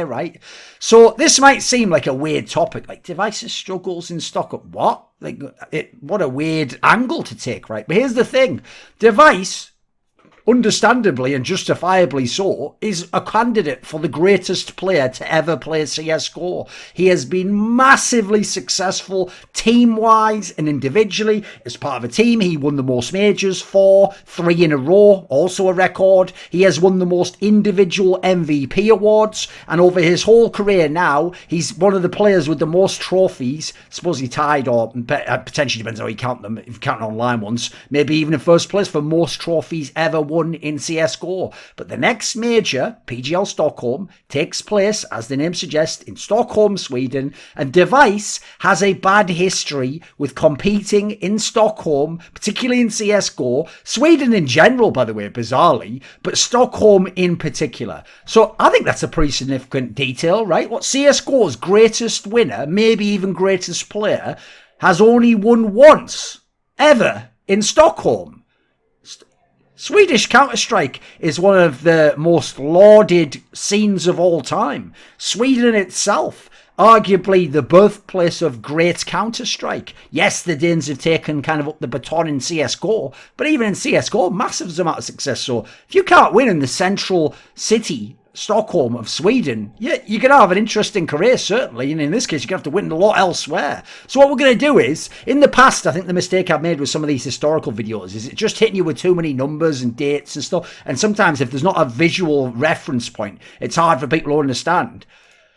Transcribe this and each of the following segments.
right? So this might seem like a weird topic, like devices struggles in Stockholm. What? What a weird angle to take, right? But here's the thing. Device, understandably and justifiably so, is a candidate for the greatest player to ever play CSGO. He has been massively successful team-wise and individually. As part of a team, he won the most majors, 3 in a row, also a record. He has won the most individual MVP awards, and over his whole career now, he's one of the players with the most trophies. I suppose he tied, or potentially depends how you count them, if you count online ones, maybe even in first place for most trophies ever won in CSGO. But the next major, PGL Stockholm, takes place, as the name suggests, in Stockholm, Sweden, and Device has a bad history with competing in Stockholm, particularly in CSGO, Sweden in general, by the way, bizarrely, but Stockholm in particular. So I think that's a pretty significant detail, right? What CSGO's greatest winner, maybe even greatest player, has only won once, ever, in Stockholm. Swedish Counter-Strike is one of the most lauded scenes of all time. Sweden itself, arguably the birthplace of great Counter-Strike. Yes, the Danes have taken kind of up the baton in CSGO, but even in CSGO, massive amount of success. So if you can't win in the central city, Stockholm of Sweden, you're going to have an interesting career, certainly. And in this case, you're going to have to win a lot elsewhere. So what we're going to do is, in the past, I think the mistake I've made with some of these historical videos is it just hitting you with too many numbers and dates and stuff. And sometimes if there's not a visual reference point, it's hard for people to understand.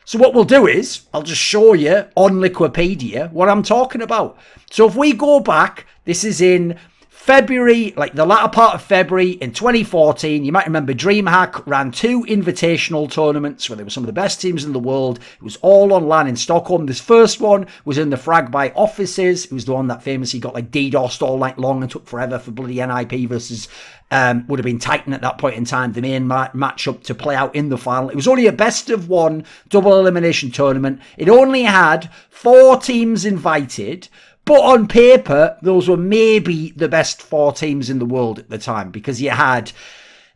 So what we'll do is, I'll just show you on Wikipedia what I'm talking about. So if we go back, this is in February, like the latter part of February in 2014, you might remember DreamHack ran 2 invitational tournaments where there were some of the best teams in the world. It was all online in Stockholm. This first one was in the Frag by offices. It was the one that famously got like DDoSed all night long and took forever for bloody NIP versus would have been Titan at that point in time, the main matchup to play out in the final. It was only a best of 1 double elimination tournament. It only had 4 teams invited. But on paper, those were maybe the best 4 teams in the world at the time, because you had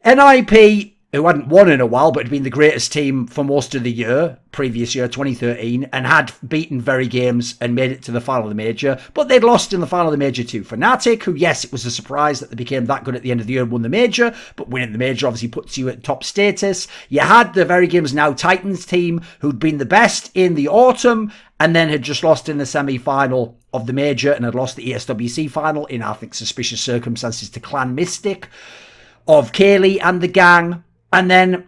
NIP, who hadn't won in a while, but had been the greatest team for most of the year, previous year, 2013, and had beaten very games and made it to the final of the major. But they'd lost in the final of the major to Fnatic, who, yes, it was a surprise that they became that good at the end of the year and won the major, but winning the major obviously puts you at top status. You had the very games now Titans team, who'd been the best in the autumn, and then had just lost in the semi-final of the major and had lost the ESWC final in, I think, suspicious circumstances to Clan Mystic of Kaylee and the gang. And then,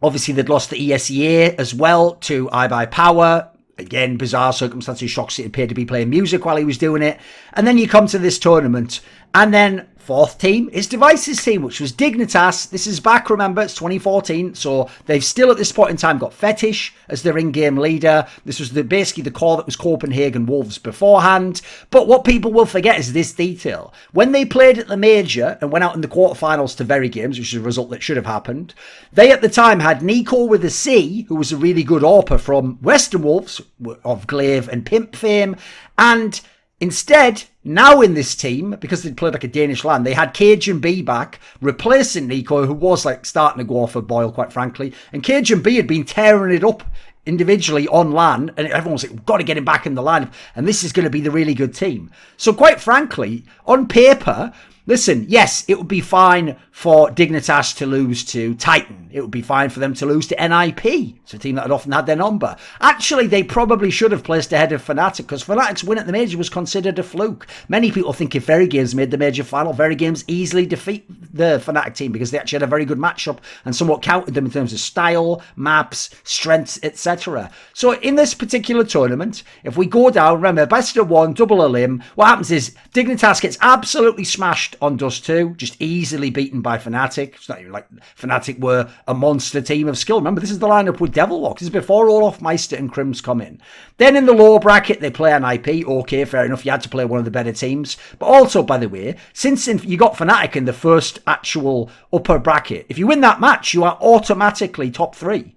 obviously, they'd lost the ESEA as well to iBuyPower. Again, bizarre circumstances. Shocks it appeared to be playing music while he was doing it. And then you come to this tournament. And then, 4th team is Device's team, which was Dignitas. This is back, remember, it's 2014. So they've still, at this point in time, got Fetish as their in-game leader. This was basically the core that was Copenhagen Wolves beforehand. But what people will forget is this detail. When they played at the major and went out in the quarterfinals to Very Games, which is a result that should have happened, they at the time had Nico with a C, who was a really good AWPer from Western Wolves of Glaive and Pimp fame, and instead, now in this team, because they'd played like a Danish land, they had Cajun B back, replacing Nico, who was like starting to go off a boil, quite frankly. And Cajun B had been tearing it up individually on LAN, and everyone was like, we've got to get him back in the lineup, and this is going to be the really good team. So quite frankly, on paper, listen, yes, it would be fine for Dignitas to lose to Titan. It would be fine for them to lose to NIP. It's a team that had often had their number. Actually, they probably should have placed ahead of Fnatic, because Fnatic's win at the major was considered a fluke. Many people think if Very Games made the major final, Very Games easily defeat the Fnatic team, because they actually had a very good matchup and somewhat counted them in terms of style, maps, strengths, etc. So in this particular tournament, if we go down, remember, best of 1, double elim, what happens is Dignitas gets absolutely smashed on Dust 2, just easily beaten by Fnatic. It's not even like Fnatic were a monster team of skill. Remember, this is the lineup with Devilwalk. This is before Olaf Meister and Crims come in. Then in the lower bracket, they play NIP. Okay, fair enough. You had to play one of the better teams. But also, by the way, since you got Fnatic in the first actual upper bracket, if you win that match, you are automatically top 3.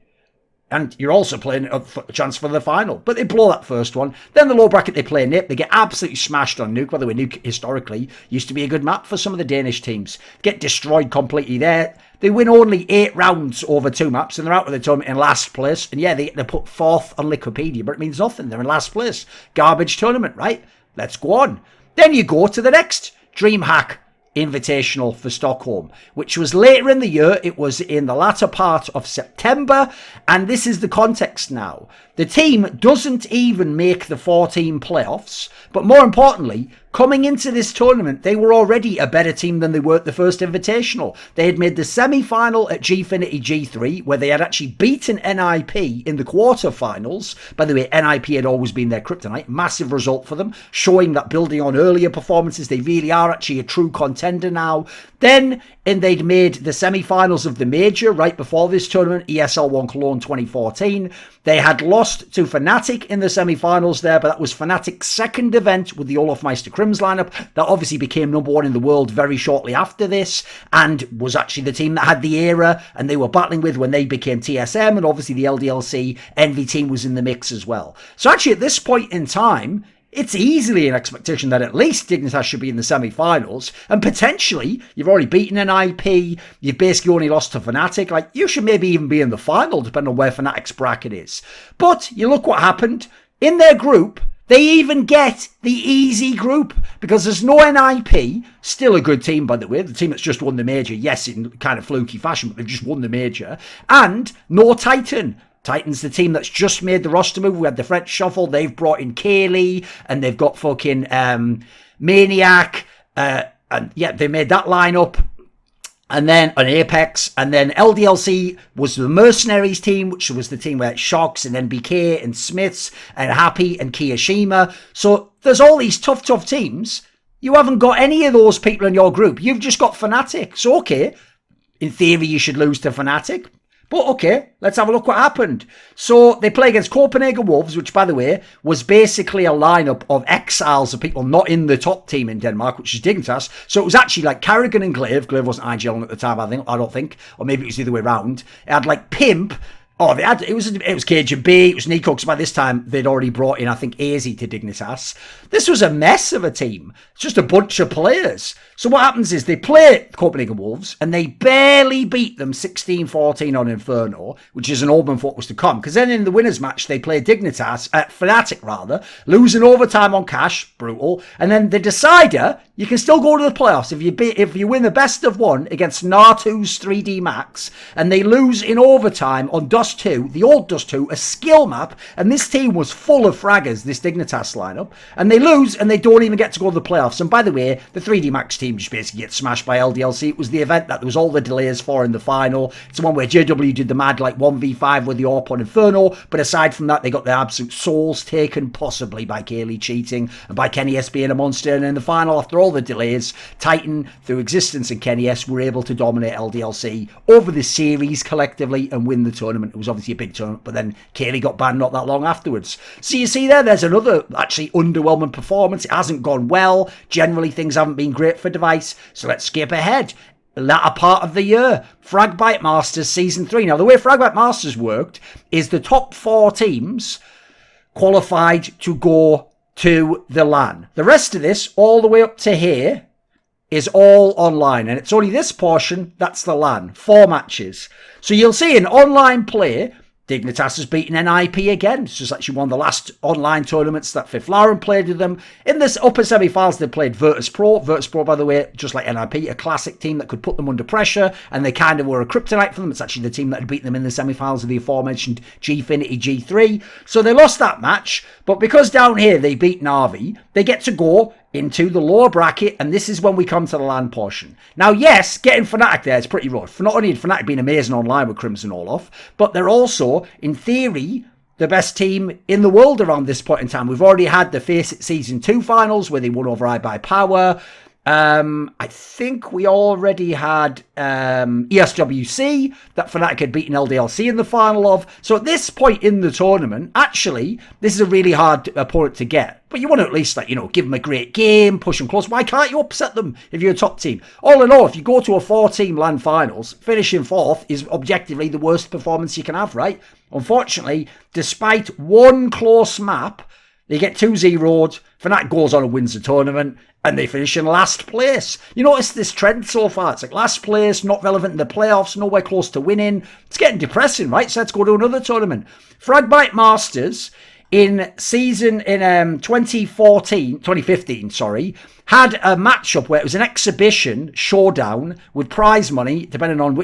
And you're also playing a chance for the final. But they blow that first one. Then the low bracket, they play Nip. They get absolutely smashed on Nuke. By the way, Nuke historically used to be a good map for some of the Danish teams. Get destroyed completely there. They win only 8 rounds over 2 maps, and they're out of the tournament in last place. And yeah, they put 4th on Wikipedia, but it means nothing. They're in last place. Garbage tournament, right? Let's go on. Then you go to the next DreamHack Invitational for Stockholm, which was later in the year. It was in the latter part of September, and this is the context now. The team doesn't even make the 14 playoffs, but more importantly, coming into this tournament, they were already a better team than they were at the first Invitational. They had made the semi-final at Gfinity G3, where they had actually beaten NIP in the quarterfinals. By the way, NIP had always been their kryptonite. Massive result for them, showing that building on earlier performances, they really are actually a true contender now. Then, and they'd made the semi-finals of the major right before this tournament, ESL 1 Cologne 2014. They had lost to Fnatic in the semi-finals there, but that was Fnatic's second event with the Olofmeister Crims lineup. That obviously became #1 in the world very shortly after this, and was actually the team that had the era, and they were battling with when they became TSM, and obviously the LDLC Envy team was in the mix as well. So actually at this point in time, it's easily an expectation that at least Dignitas should be in the semi-finals, and potentially you've already beaten an IP, you've basically only lost to Fnatic, like you should maybe even be in the final depending on where Fnatic's bracket is. But you look what happened in their group. They even get the easy group because there's no NIP, still a good team by the way, the team that's just won the major, yes in kind of fluky fashion, but they've just won the major, and no Titan. Titan's the team that's just made the roster move. We had the French Shuffle. They've brought in Kaylee, and they've got fucking Maniac. And yeah, they made that lineup. And then an Apex. And then LDLC was the Mercenaries team, which was the team where Shocks and NBK and Smiths and Happy and Kiyashima. So there's all these tough teams. You haven't got any of those people in your group. You've just got Fnatic. So okay, in theory you should lose to Fnatic. But okay, let's have a look what happened. So they play against Copenhagen Wolves, which by the way was basically a lineup of exiles of people not in the top team in Denmark, which is Dignitas. So it was actually like Carrigan and Glaive. Glaive wasn't IGL at the time, I don't think. Or maybe it was the other way around. It had like Pimp. Oh, it was KGB, it was Nico, because by this time they'd already brought in, I think, AZ to Dignitas. This was a mess of a team. It's just a bunch of players. So what happens is they play Copenhagen Wolves and they barely beat them 16-14 on Inferno, which is an omen for what was to come. Because then in the winners match, they play Dignitas, Fnatic rather, losing overtime on cash, brutal. And then the decider, you can still go to the playoffs if you win the best of one against Na'Tu's 3D Max, and they lose in overtime on Dust 2, the old Dust 2, a skill map, and this team was full of fraggers, this Dignitas lineup, and they lose and they don't even get to go to the playoffs. And by the way, the 3D Max team just basically gets smashed by LDLC. It was the event that there was all the delays for in the final. It's the one where JW did the mad like 1v5 with the AWP on Inferno, but aside from that, they got their absolute souls taken, possibly by Kaylee cheating and by Kenny S being a monster. And in the final, after all the delays, Titan, through existence and Kenny S, were able to dominate LDLC over the series collectively and win the tournament. It was obviously a big tournament, but then Kaylee got banned not that long afterwards. So you see there's another actually underwhelming performance. It hasn't gone well. Generally, things haven't been great for Device. So let's skip ahead. The latter part of the year, Fragbite Masters Season 3. Now, the way Fragbite Masters worked is the top 4 teams qualified to go to the LAN. The rest of this, all the way up to here, is all online, and it's only this portion that's the LAN. 4 matches. So you'll see in online play, Dignitas has beaten NIP again. This was actually one of the last online tournaments that Fifth Lauren played with them. In this upper semi-finals, they played Virtus Pro. Virtus Pro, by the way, just like NIP, a classic team that could put them under pressure, and they kind of were a kryptonite for them. It's actually the team that had beaten them in the semi-finals of the aforementioned Gfinity G3. So they lost that match, but because down here they beat Navi, they get to go into the lower bracket, and this is when we come to the LAN portion. Now, yes, getting Fnatic there is pretty rough. Not only had Fnatic been amazing online with Crimson Olaf, but they're also, in theory, the best team in the world around this point in time. We've already had the Face It Season 2 finals where they won over iBuyPower. I think we already had ESWC that Fnatic had beaten LDLC in the final of. So at this point in the tournament, actually, this is a really hard opponent to get. But you want to at least, like, give them a great game, push them close. Why can't you upset them if you're a top team? All in all, if you go to a 4-team LAN finals, finishing 4th is objectively the worst performance you can have, right? Unfortunately, despite one close map, they get 2-0'd, Fnatic goes on and wins the tournament, and they finish in last place. You notice this trend so far. It's like last place, not relevant in the playoffs, nowhere close to winning. It's getting depressing, right? So let's go to another tournament. Fragbite Masters in 2015, had a matchup where it was an exhibition showdown with prize money, depending on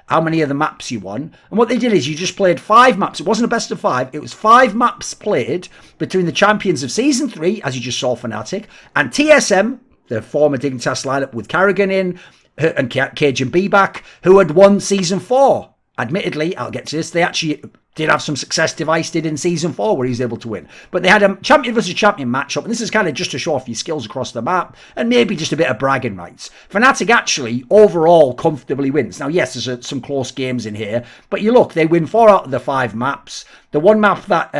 how many of the maps you won. And what they did is you just played 5 maps. It wasn't a best of 5. It was 5 maps played between the champions of Season 3, as you just saw Fnatic, and TSM, the former Dignitas lineup with Carrigan in, and Cage and B back, who had won Season 4. Admittedly, I'll get to this, they actually did have some success Device did in Season 4 where he was able to win. But they had a champion versus champion matchup, and this is kind of just to show off your skills across the map, and maybe just a bit of bragging rights. Fnatic actually, overall, comfortably wins. Now, yes, there's some close games in here, but you look, they win 4 out of the 5 maps. The one map that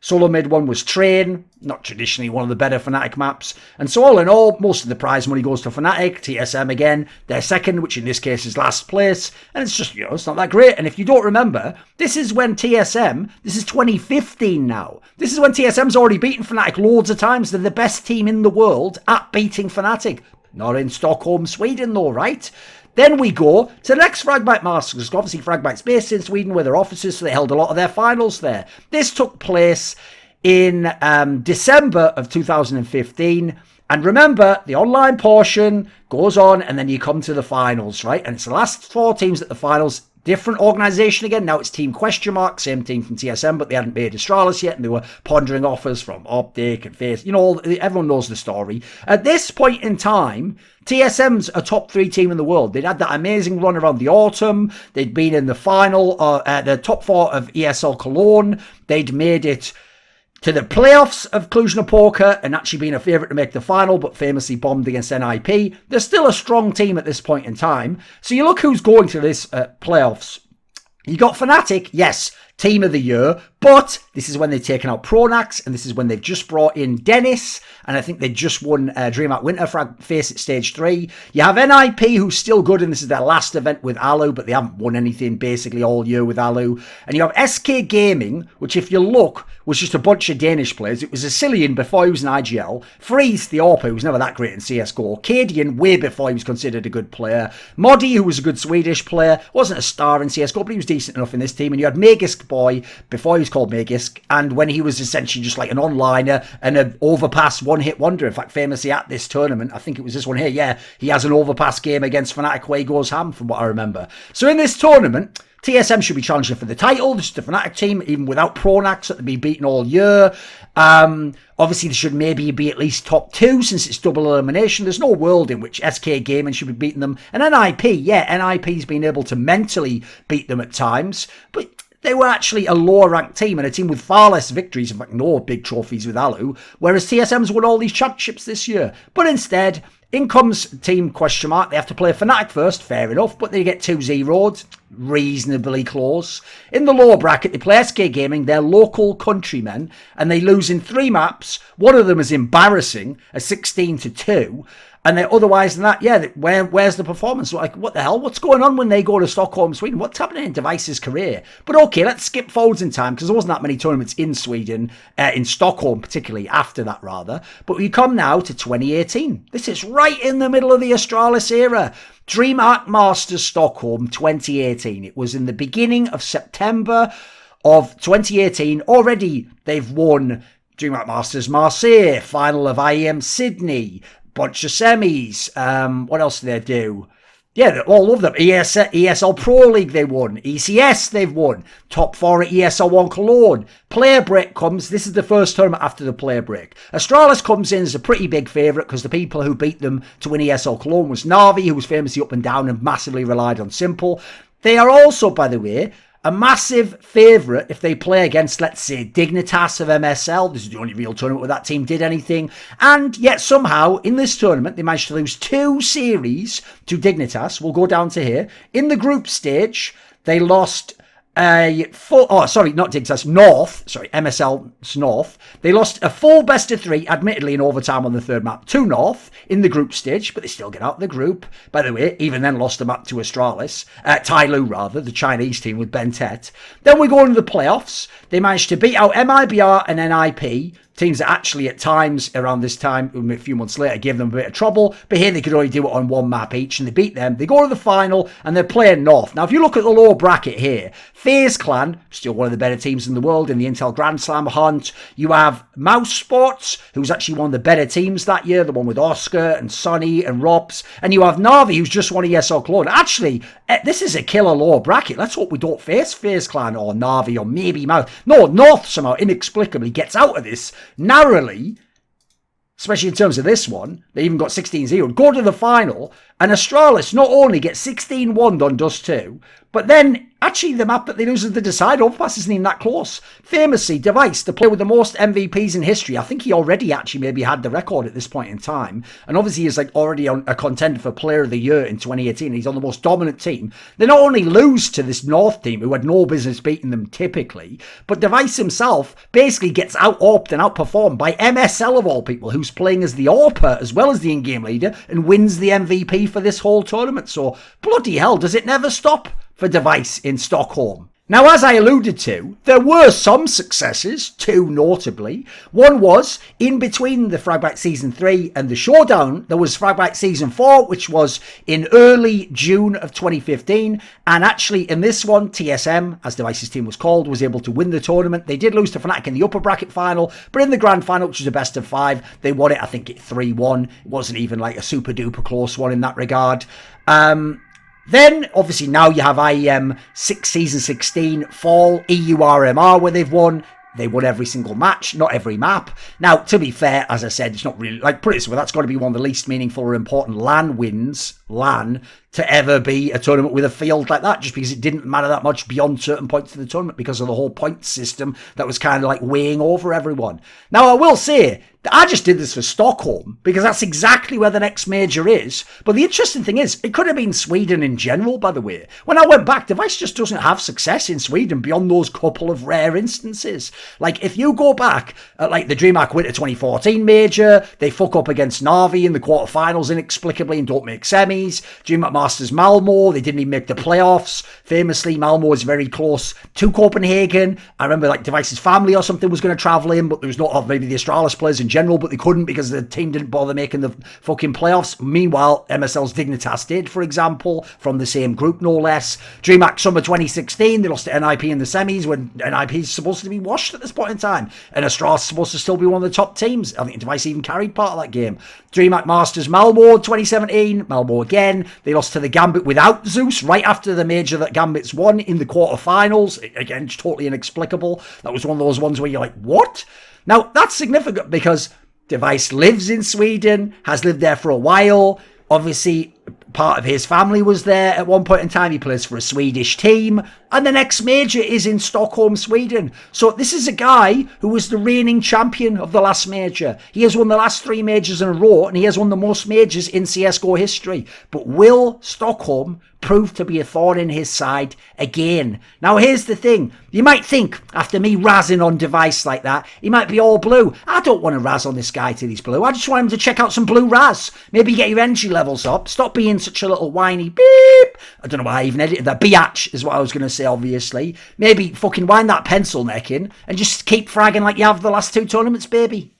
Solo Mid won was Train, not traditionally one of the better Fnatic maps. And so all in all, most of the prize money goes to Fnatic. TSM again, they're second, which in this case is last place. And it's just, it's not that great. And if you don't remember, this is when TSM, this is 2015 now. This is when TSM's already beaten Fnatic loads of times. They're the best team in the world at beating Fnatic. Not in Stockholm, Sweden though, right? Then we go to the next Fragbite Masters. Obviously, Fragbite's based in Sweden with their offices, so they held a lot of their finals there. This took place in December of 2015. And remember, the online portion goes on, and then you come to the finals, right? And it's the last 4 teams at the finals. Different organisation again. Now it's Team Question Mark, same team from TSM, but they hadn't made Astralis yet, and they were pondering offers from Optic and Face. Everyone knows the story. At this point in time, TSM's a top 3 team in the world. They'd had that amazing run around the autumn. They'd been in the final, the top 4 of ESL Cologne. They'd made it to the playoffs of Cluj-Napoca and actually been a favourite to make the final, but famously bombed against NIP. They're still a strong team at this point in time. So you look who's going to this playoffs. You got Fnatic, yes, Team of the Year, but this is when they've taken out Pronax, and this is when they've just brought in Dennis, and I think they just won DreamHack Winter Frag Face at Stage 3. You have NIP, who's still good, and this is their last event with Alu, but they haven't won anything basically all year with Alu. And you have SK Gaming, which if you look, was just a bunch of Danish players. It was a Cillian before he was in IGL. Freeze, the AWP, who was never that great in CSGO. Cadian, way before he was considered a good player. Modi, who was a good Swedish player. Wasn't a star in CSGO, but he was decent enough in this team. And you had Magisk Boy, before he was called Magisk, and when he was essentially just like an onliner and an overpass one-hit wonder. In fact, famously at this tournament, I think it was this one here, yeah, he has an overpass game against Fnatic where he goes ham, from what I remember. So in this tournament, TSM should be challenging for the title. This is the Fnatic team, even without Pronax that they've been beaten all year. Obviously, they should maybe be at least top 2 since it's double elimination. There's no world in which SK Gaming should be beating them. And NIP, yeah, NIP's been able to mentally beat them at times, but they were actually a lower ranked team and a team with far less victories, in fact no big trophies with Alu, whereas TSM's won all these championships this year. But instead, in comes Team Question Mark. They have to play Fnatic first, fair enough, but they get 2-0'd, reasonably close. In the lower bracket, they play SK Gaming, their local countrymen, and they lose in 3 maps. One of them is embarrassing, a 16-2. And then otherwise than that, yeah, where's the performance? Like, what the hell? What's going on when they go to Stockholm, Sweden? What's happening in Device's career? But okay, let's skip forwards in time, because there wasn't that many tournaments in Sweden, in Stockholm particularly, after that rather. But we come now to 2018. This is right in the middle of the Astralis era. DreamHack Masters Stockholm 2018. It was in the beginning of September of 2018. Already they've won DreamHack Masters Marseille, final of IEM Sydney, bunch of semis. What else did they do? Yeah, all of them. ESL Pro League they won. ECS they've won. Top 4 at ESL 1 Cologne. Player break comes. This is the first tournament after the player break. Astralis comes in as a pretty big favourite because the people who beat them to win ESL Cologne was Navi, who was famously up and down and massively relied on Simple. They are also, by the way, a massive favourite if they play against, let's say, Dignitas of MSL. This is the only real tournament where that team did anything. And yet somehow, in this tournament, they managed to lose 2 series to Dignitas. We'll go down to here. In the group stage, they lost not Diggs, North, MSL's North. They lost a full best of 3, admittedly in overtime on the third map, to North in the group stage, but they still get out of the group. By the way, even then lost the map to Astralis, Tyloo rather, the Chinese team with Ben Tet. Then we go into the playoffs. They managed to beat out MIBR and NIP, teams that actually at times around this time, a few months later, gave them a bit of trouble, but here they could only do it on one map each, and they beat them. They go to the final, and they're playing North. Now, if you look at the lower bracket here, FaZe Clan, still one of the better teams in the world in the Intel Grand Slam hunt. You have Mouse Sports, who's actually one of the better teams that year, the one with Oscar and Sonny and Robs. And you have Navi, who's just won ESL Cologne. Actually, this is a killer lower bracket. Let's hope we don't face FaZe Clan or Navi or maybe Mouse. No, North somehow inexplicably gets out of this narrowly, especially in terms of this one. They even got 16-0, go to the final, and Astralis not only get 16-1 on Dust 2, but then actually the map that they lose as the decide overpass isn't even that close. Famously, Device, the player with the most MVPs in history, I think he already actually maybe had the record at this point in time, and obviously he's like already on a contender for player of the year in 2018. He's on the most dominant team. They not only lose to this North team who had no business beating them typically, but Device himself basically gets out-AWPed and outperformed by MSL of all people, who's playing as the AWPer as well as the in-game leader and wins the MVP for this whole tournament. So bloody hell, does it never stop for Device in Stockholm? Now, as I alluded to, there were some successes, 2 notably. One was, in between the Fragbite Season 3 and the Showdown, there was Fragbite Season 4, which was in early June of 2015. And actually, in this one, TSM, as Device's team was called, was able to win the tournament. They did lose to Fnatic in the upper bracket final, but in the grand final, which was a best of 5, they won it, I think, 3-1. It wasn't even like a super-duper close one in that regard. Then, obviously, now you have IEM Season 16, Fall, EURMR, where they've won. They won every single match, not every map. Now, to be fair, as I said, it's not really, like, put it this way, that's got to be one of the least meaningful or important LAN wins, to ever be a tournament with a field like that, just because it didn't matter that much beyond certain points of the tournament because of the whole point system that was kind of like weighing over everyone. Now, I will say, I just did this for Stockholm because that's exactly where the next major is. But the interesting thing is, it could have been Sweden in general, by the way. When I went back, Device just doesn't have success in Sweden beyond those couple of rare instances. Like, if you go back at, like, the DreamHack Winter 2014 major, they fuck up against Navi in the quarterfinals inexplicably and don't make semis. DreamHack Masters Malmo, they didn't even make the playoffs. Famously, Malmo was very close to Copenhagen. I remember, like, Device's family or something was going to travel in, but there was not, maybe the Astralis players in general, but they couldn't because the team didn't bother making the fucking playoffs. Meanwhile, MSL's Dignitas did, for example, from the same group, no less. DreamHack Summer 2016, they lost to NIP in the semis when NIP is supposed to be washed at this point in time, and Astralis is supposed to still be one of the top teams. I think Device even carried part of that game. DreamHack Masters Malmo 2017, Malmo again. They lost to the Gambit without Zeus right after the major that Gambit's won in the quarterfinals. Again, totally inexplicable. That was one of those ones where you're like, what? Now, that's significant because Device lives in Sweden, has lived there for a while. Obviously, part of his family was there at one point in time. He plays for a Swedish team. And the next major is in Stockholm, Sweden. So this is a guy who was the reigning champion of the last major. He has won the last 3 majors in a row, and he has won the most majors in CSGO history. But will Stockholm prove to be a thorn in his side again? Now, here's the thing. You might think, after me razzing on Device like that, he might be all blue. I don't want to razz on this guy till he's blue. I just want him to check out some blue razz. Maybe get your energy levels up. Stop being such a little whiny beep. I don't know why I even edited that. Biatch is what I was going to say, obviously. Maybe fucking wind that pencil neck in and just keep fragging like you have the last 2 tournaments, baby.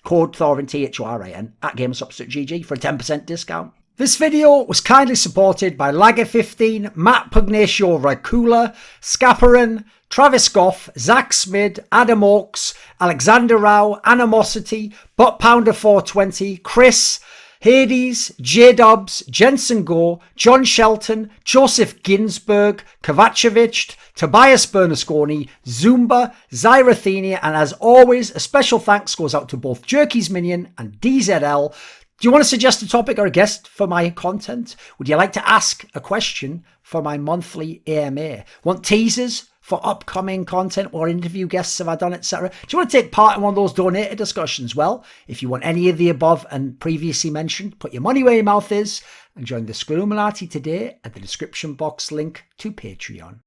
Code Thorin, THORIN, at GamerSubstitute.gg for a 10% discount. This video was kindly supported by Lager15, Matt Pugnatio Rajcula, Skaparen, Travis Goff, Zack Schmidt, Adam Ochs, Alexander Rao, Animosity, Butt Pounder 420, Chris, Hades, Jdubs, Jensen Goh, John Shelton, Joseph Ginsburg, Kovacevicd, Tobias Bernasconi, Zoomba, Zyrathenia, and as always, a special thanks goes out to both Jerky's Minion and DZL. Do you want to suggest a topic or a guest for my content? Would you like to ask a question for my monthly AMA? Want teasers for upcoming content or interview guests have I done, etc.? Do you want to take part in one of those donated discussions? Well, if you want any of the above and previously mentioned, put your money where your mouth is and join the Scroomalati today at the description box link to Patreon.